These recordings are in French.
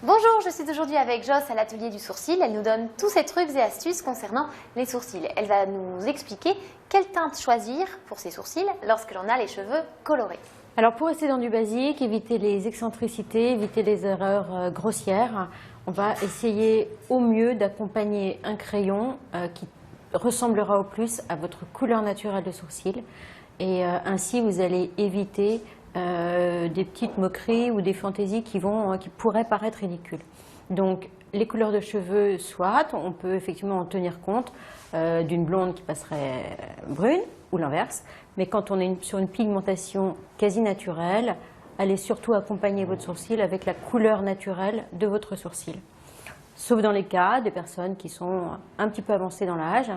Bonjour, je suis aujourd'hui avec Joss à l'atelier du sourcil. Elle nous donne tous ses trucs et astuces concernant les sourcils. Elle va nous expliquer quelle teinte choisir pour ses sourcils lorsque l'on a les cheveux colorés. Alors pour rester dans du basique, éviter les excentricités, éviter les erreurs grossières, on va essayer au mieux d'accompagner un crayon qui ressemblera au plus à votre couleur naturelle de sourcil. Et ainsi vous allez éviter des petites moqueries ou des fantaisies qui pourraient paraître ridicules. Donc les couleurs de cheveux, soit on peut effectivement en tenir compte d'une blonde qui passerait brune ou l'inverse, mais quand on est sur une pigmentation quasi naturelle, allez surtout accompagner votre sourcil avec la couleur naturelle de votre sourcil. Sauf dans les cas des personnes qui sont un petit peu avancées dans l'âge,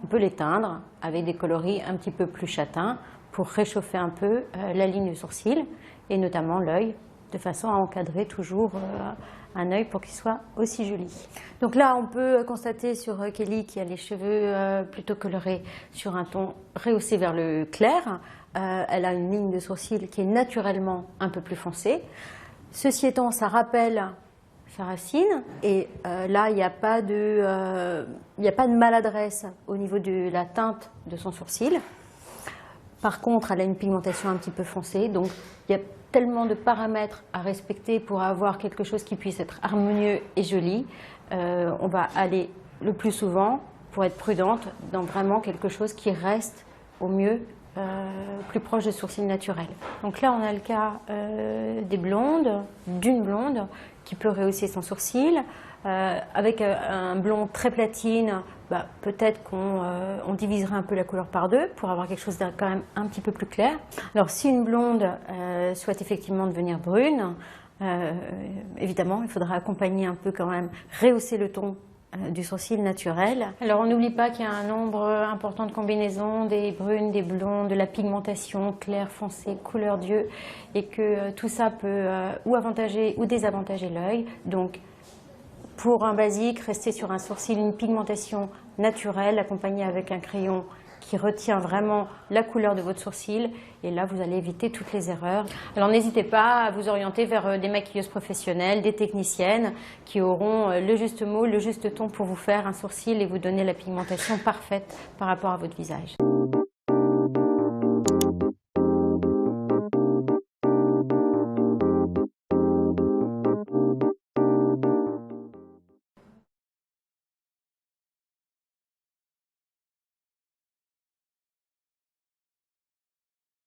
on peut les teindre avec des coloris un petit peu plus châtains pour réchauffer un peu la ligne du sourcil et notamment l'œil, de façon à encadrer toujours un œil pour qu'il soit aussi joli. Donc là, on peut constater sur Kelly qui a les cheveux plutôt colorés sur un ton rehaussé vers le clair. Elle a une ligne de sourcil qui est naturellement un peu plus foncée. Ceci étant, ça rappelle sa racine et là, il n'y a pas de maladresse au niveau de la teinte de son sourcil. Par contre, elle a une pigmentation un petit peu foncée, donc il y a tellement de paramètres à respecter pour avoir quelque chose qui puisse être harmonieux et joli. On va aller le plus souvent, pour être prudente, dans vraiment quelque chose qui reste au mieux plus proche des sourcils naturels. Donc là, on a le cas des blondes, d'une blonde qui peut rehausser son sourcil. Avec un blond très platine, peut-être qu'on diviserait un peu la couleur par deux pour avoir quelque chose de quand même un petit peu plus clair. Alors si une blonde souhaite effectivement devenir brune, évidemment il faudra accompagner un peu quand même, rehausser le ton du sourcil naturel. Alors on n'oublie pas qu'il y a un nombre important de combinaisons, des brunes, des blondes, de la pigmentation claire, foncée, couleur d'yeux, et que tout ça peut ou avantager ou désavantager l'œil. Donc pour un basique, restez sur un sourcil, une pigmentation naturelle, accompagnée avec un crayon qui retient vraiment la couleur de votre sourcil. Et là, vous allez éviter toutes les erreurs. Alors n'hésitez pas à vous orienter vers des maquilleuses professionnelles, des techniciennes qui auront le juste mot, le juste ton pour vous faire un sourcil et vous donner la pigmentation parfaite par rapport à votre visage.